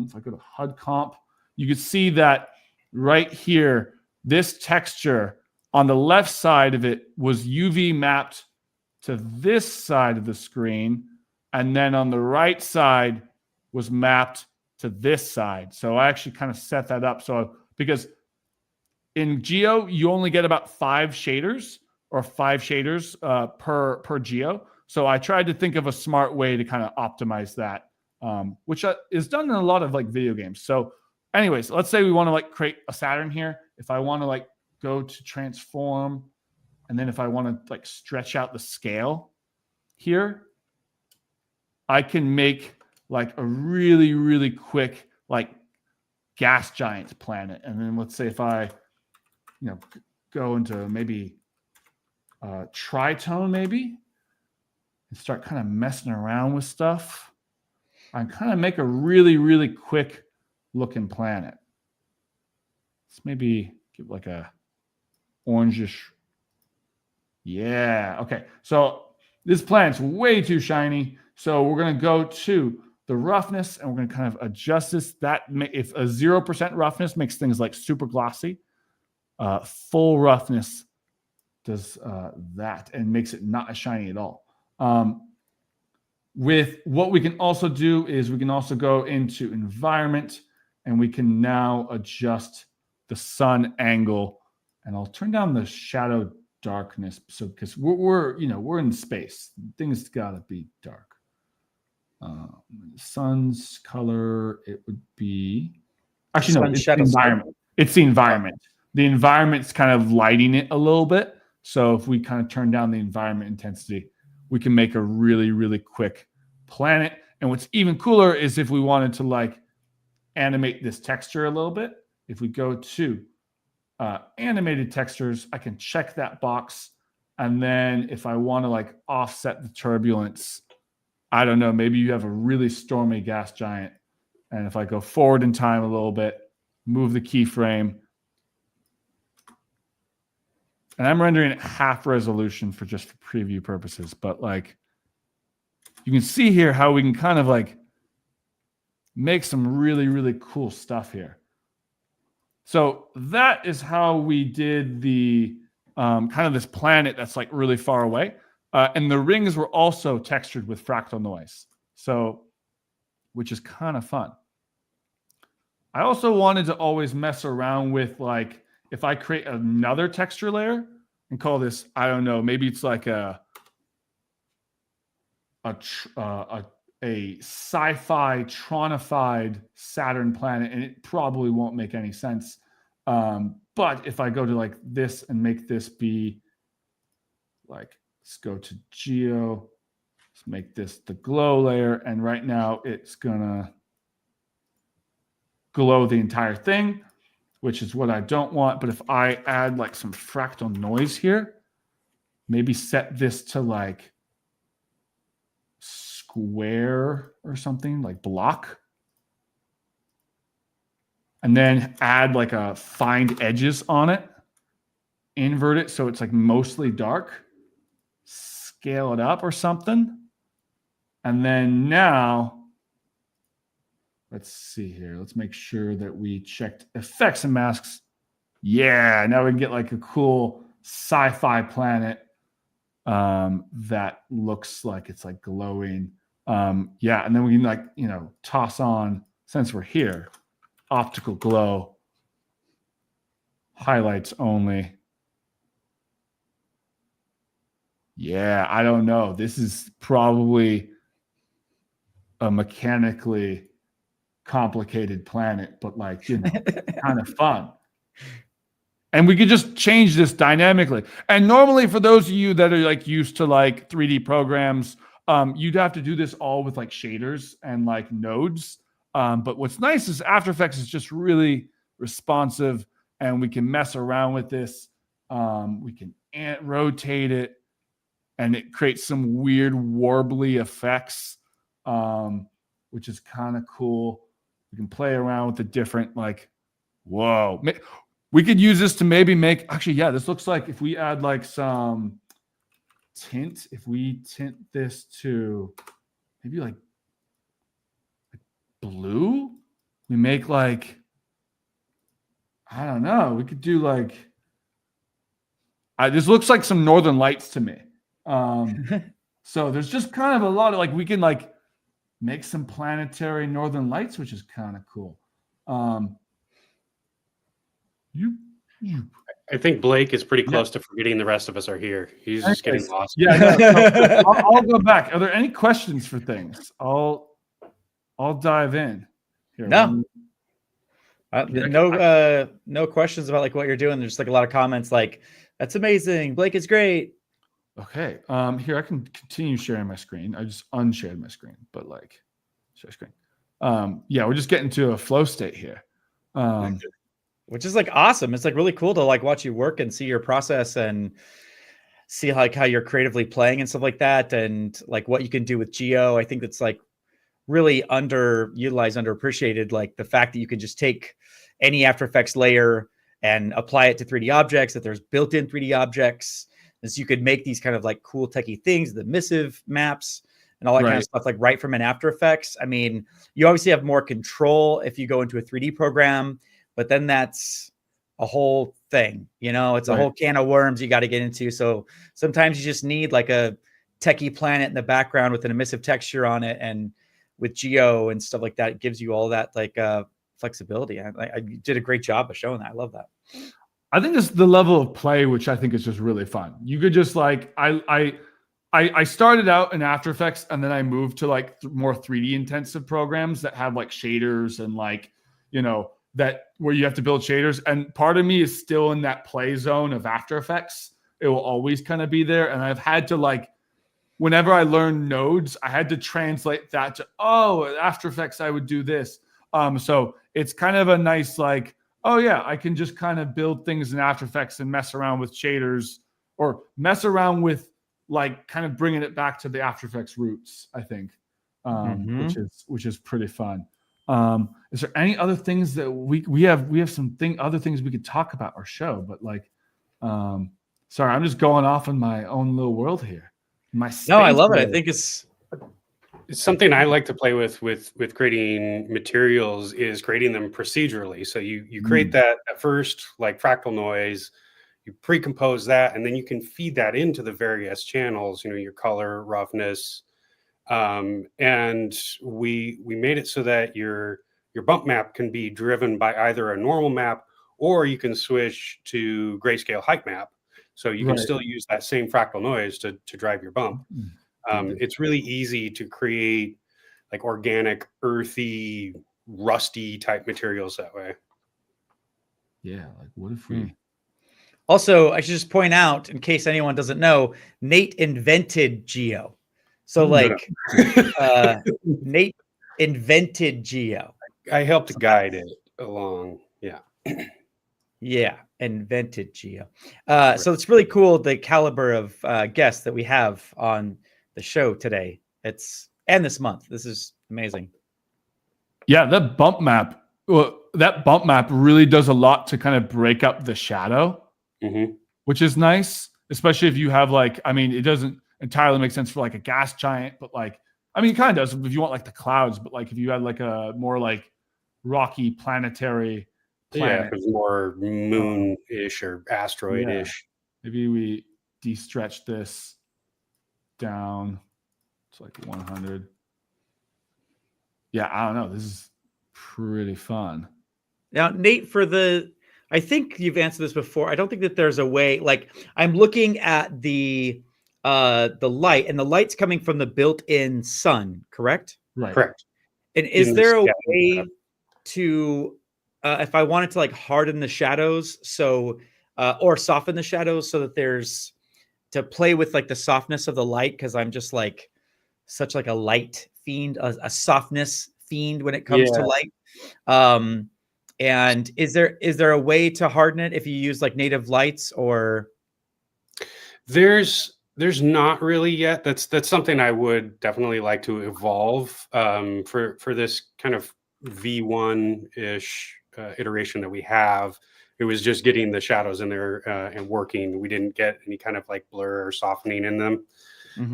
If I go to HUD comp, you can see that right here, this texture on the left side of it was UV mapped to this side of the screen. And then on the right side was mapped to this side. So I actually kind of set that up. So because in Geo, you only get about 5 shaders per Geo. So I tried to think of a smart way to kind of optimize that, which is done in a lot of like video games. So anyways, let's say we want to like create a Saturn here. If I want to like go to transform And then if I want to like stretch out the scale here, I can make like a really, really quick like gas giant planet. And then let's say if I, go into maybe tritone maybe and start kind of messing around with stuff, I kind of make a really, really quick looking planet. Let's maybe give like a orangish. Yeah. Okay. So this planet's way too shiny. So we're going to go to the roughness and we're going to kind of adjust this. If a 0% roughness makes things like super glossy, full roughness does that and makes it not as shiny at all. With what we can also do is we can also go into environment and we can now adjust the sun angle, and I'll turn down the shadow darkness. So because we're in space, things gotta be dark. Sun's color, it would be actually no, it's the environment. It's the environment. The environment's kind of lighting it a little bit. So if we kind of turn down the environment intensity, we can make a really, really quick planet. And what's even cooler is if we wanted to like animate this texture a little bit. If we go to animated textures, I can check that box. And then if I want to like offset the turbulence, I don't know, maybe you have a really stormy gas giant. And if I go forward in time a little bit, move the keyframe, and I'm rendering it half resolution for preview purposes, but like you can see here how we can kind of like make some really, really cool stuff here. So that is how we did the kind of this planet that's like really far away. And the rings were also textured with fractal noise, so which is kind of fun. I also wanted to always mess around with like if I create another texture layer and call this, I don't know, maybe it's like a sci-fi tronified Saturn planet, and it probably won't make any sense. But if I go to like this and make this be like, let's go to Geo, let's make this the glow layer, and right now it's gonna glow the entire thing, which is what I don't want. But if I add like some fractal noise here, maybe set this to like square or something, like block, and then add like a find edges on it, invert it so it's like mostly dark, scale it up or something. And then now, let's see here. Let's make sure that we checked effects and masks. Yeah, now we can get like a cool sci-fi planet that looks like it's like glowing. Yeah, and then we can like, toss on, since we're here, optical glow, highlights only. Yeah, I don't know. This is probably a mechanically complicated planet, but like, kind of fun. And we could just change this dynamically. And normally for those of you that are like used to like 3D programs, you'd have to do this all with like shaders and like nodes. But what's nice is After Effects is just really responsive, and we can mess around with this. We can rotate it, and it creates some weird warbly effects, which is kind of cool. We can play around with the different, like, whoa. We could use this to maybe make, actually, yeah, this looks like if we add like some tint, if we tint this to maybe like blue, we make like, I don't know, we could do like, this looks like some Northern Lights to me. So there's just kind of a lot of like, we can like make some planetary Northern Lights, which is kind of cool. I think Blake is pretty close to forgetting the rest of us are here. He's just getting lost. Yeah, no, I'll go back. Are there any questions for things? I'll dive in here. No. No questions about like what you're doing. There's just like a lot of comments like, that's amazing. Blake is great. Okay. Here I can continue sharing my screen. I just unshared my screen, but like share screen. Yeah, we're just getting to a flow state here. Which is like awesome. It's like really cool to like watch you work and see your process and see like how you're creatively playing and stuff like that, and like what you can do with Geo. I think that's like really underutilized, underappreciated. Like the fact that you can just take any After Effects layer and apply it to 3D objects, that there's built-in 3D objects. And so you could make these kind of like cool techie things, the emissive maps and all that kind of stuff, like right from an After Effects. I mean, you obviously have more control if you go into a 3D program, but then that's a whole thing, it's a whole can of worms you got to get into. So sometimes you just need like a techie planet in the background with an emissive texture on it. And with Geo and stuff like that, it gives you all that like flexibility. I did a great job of showing that. I love that. I think it's the level of play, which I think is just really fun. You could just like, I started out in After Effects and then I moved to like more 3D intensive programs that have like shaders and like, that where you have to build shaders. And part of me is still in that play zone of After Effects. It will always kind of be there. And I've had to like, whenever I learn nodes, I had to translate that to, After Effects, I would do this. So it's kind of a nice like, oh yeah, I can just kind of build things in After Effects and mess around with shaders or mess around with like kind of bringing it back to the After Effects roots, I think, which is pretty fun. Is there any other things that we have other things we could talk about or show, but like, sorry, I'm just going off in my own little world here. No, I love it. I think it's something I like to play with creating materials is creating them procedurally. So you create that at first, like fractal noise, you pre-compose that, and then you can feed that into the various channels, your color, roughness. And we made it so that your bump map can be driven by either a normal map, or you can switch to grayscale height map. So you can still use that same fractal noise to drive your bump. It's really easy to create like organic, earthy, rusty type materials that way. Yeah. Like what if we... Also, I should just point out, in case anyone doesn't know, Nate invented Geo. So like Nate invented Geo. I helped guide it along. Yeah. Yeah, invented Geo. So it's really cool, the caliber of guests that we have on the show today. And this month. This is amazing. Yeah, that bump map really does a lot to kind of break up the shadow, which is nice, especially if you have like, I mean, it doesn't entirely make sense for like a gas giant, but like, I mean, it kind of does if you want like the clouds, but like if you had like a more like rocky planetary planet. Yeah, it was more moon-ish or asteroid-ish. Yeah. Maybe we de-stretch this down to like 100. Yeah, I don't know. This is pretty fun. Now, Nate, I think you've answered this before. I don't think that there's a way, like I'm looking at the light, and the light's coming from the built-in sun, correct? Right. Correct. And is there a way to, if I wanted to like harden the shadows, so or soften the shadows so that there's to play with like the softness of the light, because I'm just like such like a light fiend, a softness fiend when it comes to light. And is there a way to harden it if you use like native lights, or? There's not really yet. That's something I would definitely like to evolve for this kind of V1-ish iteration that we have. It was just getting the shadows in there and working. We didn't get any kind of like blur or softening in them.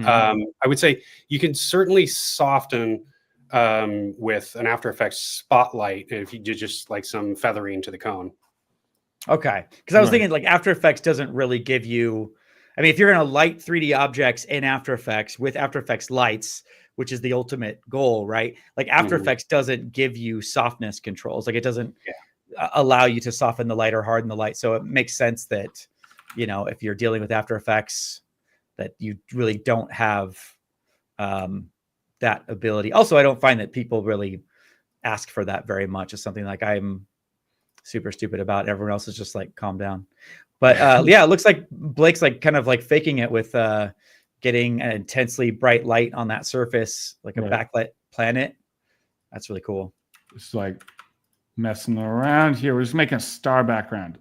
I would say you can certainly soften with an After Effects spotlight if you did just like some feathering to the cone. Okay, because I was thinking like After Effects doesn't really give you, I mean, if you're going to light 3D objects in After Effects with After Effects lights, which is the ultimate goal, right? Like After Effects doesn't give you softness controls. Like it doesn't allow you to soften the light or harden the light. So it makes sense that, if you're dealing with After Effects, that you really don't have that ability. Also, I don't find that people really ask for that very much. It's something like I'm super stupid about. Everyone else is just like, calm down. But yeah, it looks like Blake's like kind of like faking it with getting an intensely bright light on that surface, like a backlit planet. That's really cool. It's like messing around here. We're just making a star background.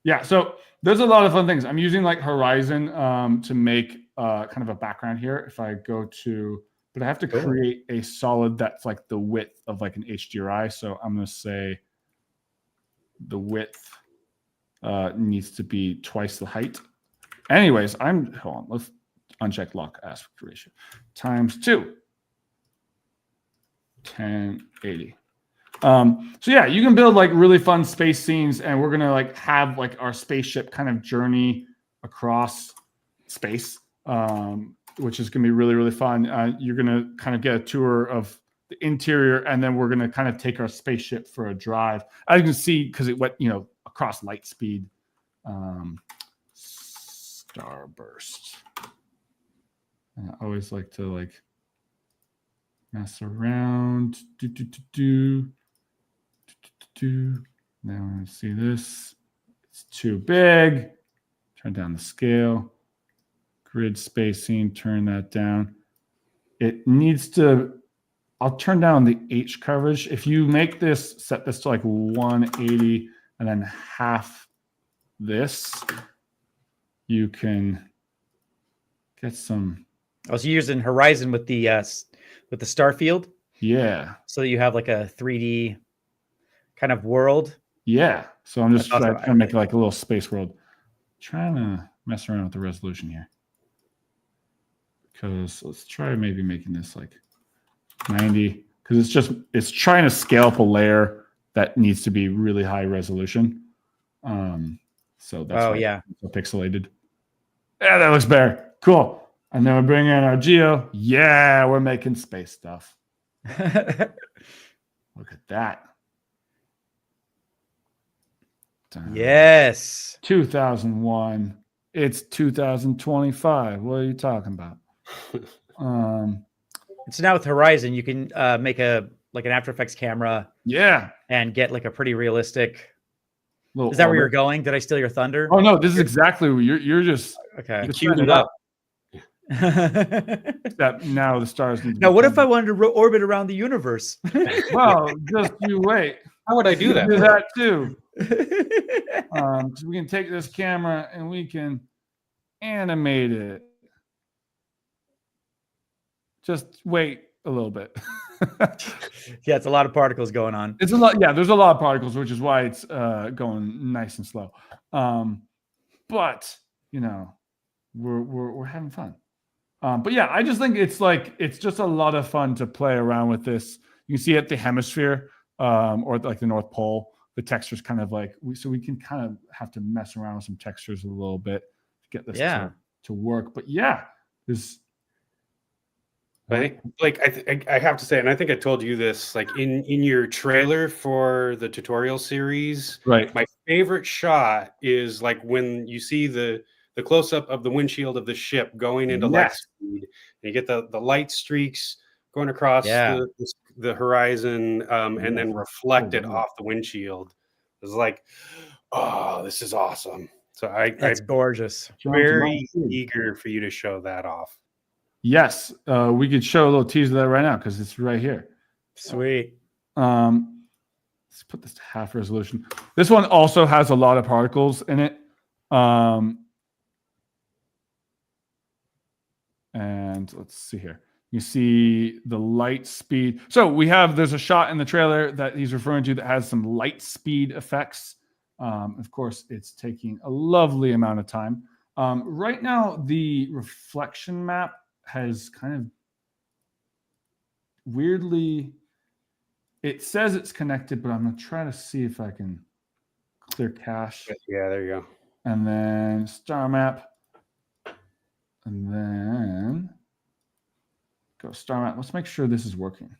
Yeah, so there's a lot of fun things. I'm using like Horizon to make kind of a background here. If I go to, but I have to create a solid that's like the width of like an HDRI. So I'm going to say the width needs to be twice the height. Anyways, hold on, let's uncheck lock aspect ratio times 2. 1080. So yeah, you can build like really fun space scenes, and we're gonna like have like our spaceship kind of journey across space, which is gonna be really, really fun. You're gonna kind of get a tour of the interior, and then we're gonna kind of take our spaceship for a drive. As you can see, because it went, across light speed. Starburst. And I always like to like mess around. Now I'm going to see this. It's too big. Turn down the scale. Grid spacing, turn that down. It needs to, I'll turn down the H coverage. If you make this, set this to like 180 and then half this, you can get some. I was using Horizon with the star field. Yeah. So that you have like a 3D kind of world. Yeah. So I'm just trying to make like a little space world. Trying to mess around with the resolution here. Because let's try maybe making this like 90. Because it's trying to scale up a layer that needs to be really high resolution. So that's why it's so pixelated. Yeah, that looks better. Cool. And then we bring in our Geo. Yeah, we're making space stuff. Look at that. Yes. 2001. It's 2025. What are you talking about? So now with Horizon, you can make an After Effects camera. Yeah. And get like a pretty realistic. Is that where you're going? Did I steal your thunder? Oh no, this is exactly where you're just okay. Queued it up. That now the stars need to now what if I wanted to orbit around the universe? Well, just you wait. How would I do that? Do that too. So we can take this camera and we can animate it. Just wait a little bit. Yeah, it's a lot of particles going on. It's a lot. Yeah, there's a lot of particles, which is why it's going nice and slow. But we're having fun. But yeah, I just think it's just a lot of fun to play around with this. You can see at the hemisphere or like the North Pole, the textures kind of like so we can kind of have to mess around with some textures a little bit to get this to work. But yeah, there's. I have to say, and I think I told you this, like in your trailer for the tutorial series, right? My favorite shot is like when you see the close up of the windshield of the ship going into light speed, and you get the light streaks going across the horizon, and then reflected off the windshield. It's like, oh, this is awesome. So that's gorgeous. Very eager for you to show that off. Yes, we could show a little teaser of that right now because it's right here. Sweet. Let's put this to half resolution. This one also has a lot of particles in it. And let's see here. You see the light speed. So there's a shot in the trailer that he's referring to that has some light speed effects. Of course, it's taking a lovely amount of time. Right now, the reflection map has kind of weirdly, it says it's connected, but I'm going to try to see if I can clear cache. Yeah, there you go. And then star map. And then go star map. Let's make sure this is working.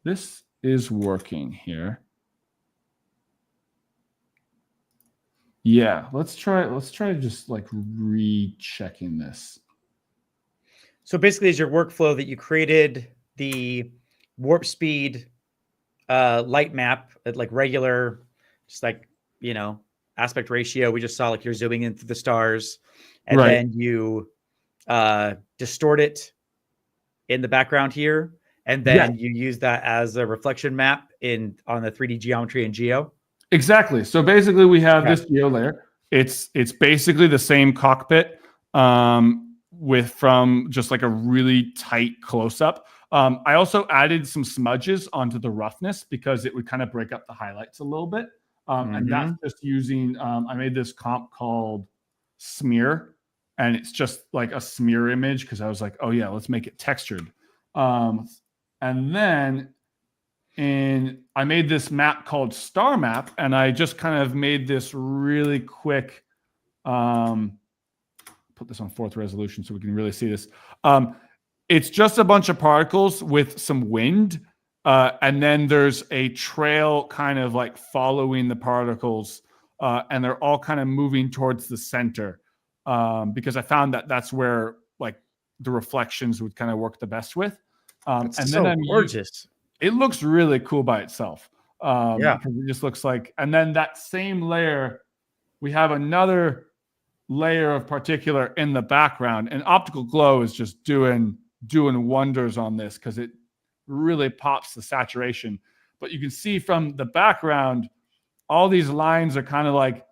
This is working here. Yeah, let's try just like rechecking this. So basically, is your workflow that you created the warp speed light map at like regular, just like, aspect ratio. We just saw like you're zooming in through the stars, and then you distort it in the background here, and then you use that as a reflection map on the 3D geometry in Geo. Exactly. So basically we have this Geo layer. It's basically the same cockpit from just like a really tight close-up. I also added some smudges onto the roughness because it would kind of break up the highlights a little bit. And that's just using, I made this comp called Smear, and it's just like a smear image because I was like, oh yeah, let's make it textured. And then I made this map called Star Map, and I just kind of made this really quick, put this on 4th resolution so we can really see this. It's just a bunch of particles with some wind, and then there's a trail kind of like following the particles, and they're all kind of moving towards the center, because I found that that's where like the reflections would kind of work the best with. And so then gorgeous. It looks really cool by itself. Because it just looks like, and then that same layer, we have another layer of particular in the background, and optical glow is just doing wonders on this because it really pops the saturation. But you can see from the background, all these lines are kind of like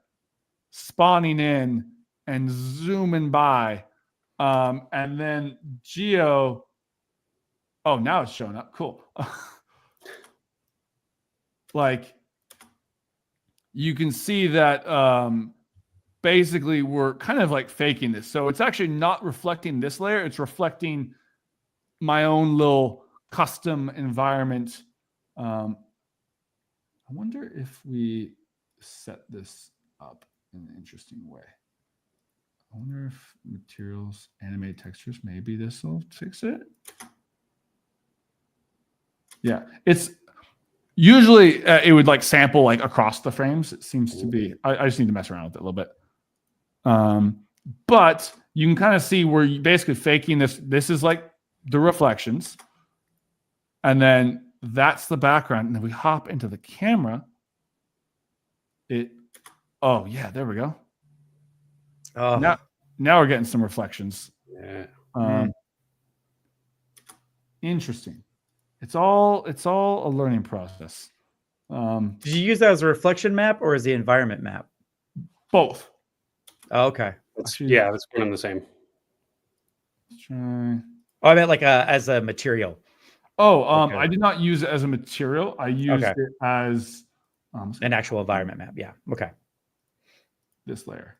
spawning in and zooming by. And then Geo, oh, now it's showing up. Cool. Like you can see that basically we're kind of like faking this. So it's actually not reflecting this layer. It's reflecting my own little custom environment. I wonder if we set this up in an interesting way. I wonder if materials, animated textures, maybe this will fix it. Yeah, it's usually it would like sample like across the frames. It seems to be. I just need to mess around with it a little bit. But you can kind of see where you basically faking this. This is like the reflections, and then that's the background. And then we hop into the camera. Oh yeah, there we go. Oh, now we're getting some reflections. Yeah. Interesting. It's all a learning process. Did you use that as a reflection map or as the environment map? Both. Oh, okay. That's one and the same. Let's try. Oh, I meant like as a material. Oh, okay. I did not use it as a material. I used it as an actual environment map. Yeah. Okay. This layer.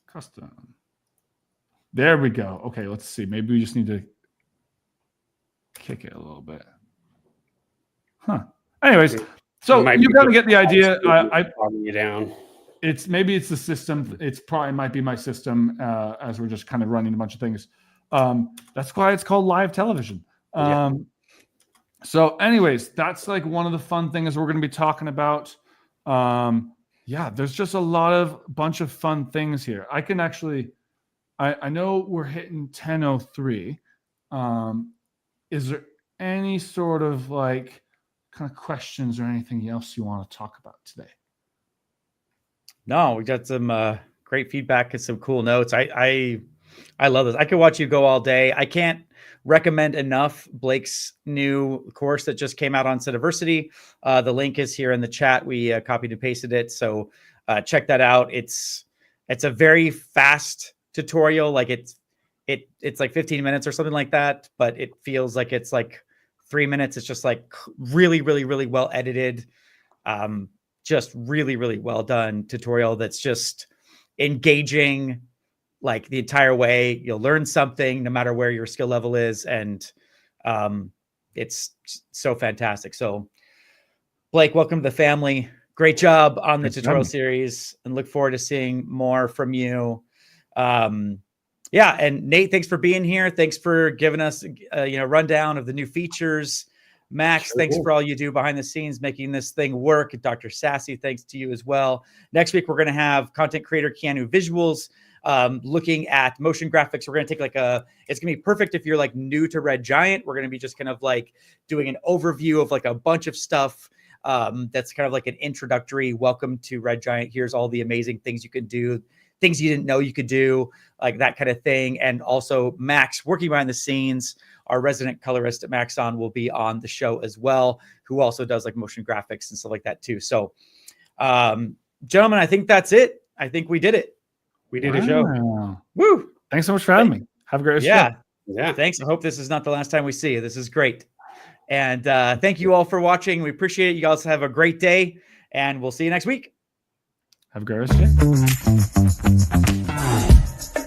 Custom. There we go. Okay, let's see. Maybe we just need to kick it a little bit. Anyways, so you got to get the idea. I you down. Maybe it's the system. It's probably might be my system as we're just kind of running a bunch of things. That's why it's called live television. So anyways, that's like one of the fun things we're going to be talking about. There's just a bunch of fun things here. I can actually, I know we're hitting 10:03. Is there any sort of like kind of questions or anything else you want to talk about today? No, we got some great feedback and some cool notes. I love this. I could watch you go all day. I can't recommend enough Blake's new course that just came out on Cineversity. The link is here in the chat. We copied and pasted it. So check that out. It's a very fast tutorial. Like it's like 15 minutes or something like that, but it feels like it's like 3 minutes. It's just like really, really, really well edited. Just really, really well done tutorial that's just engaging like the entire way. You'll learn something no matter where your skill level is. And it's so fantastic. So Blake, welcome to the family. Great job on the tutorial series, and look forward to seeing more from you. And Nate, thanks for being here. Thanks for giving us a rundown of the new features. Max, thanks for all you do behind the scenes, making this thing work. Dr. Sassy, thanks to you as well. Next week, we're going to have content creator Keanu Visuals looking at motion graphics. We're going to take it's going to be perfect if you're like new to Red Giant. We're going to be just kind of like doing an overview of like a bunch of stuff. That's kind of like an introductory welcome to Red Giant. Here's all the amazing things you can do, things you didn't know you could do, like that kind of thing. And also Max, working behind the scenes, our resident colorist at Maxon, will be on the show as well, who also does like motion graphics and stuff like that too. So, gentlemen, I think that's it. I think we did it. We did a show. Woo! Thanks so much for having me. Have a great rest of the day. Thanks. I hope this is not the last time we see you. This is great. And thank you all for watching. We appreciate it. You guys have a great day, and we'll see you next week. Have a great rest of the day.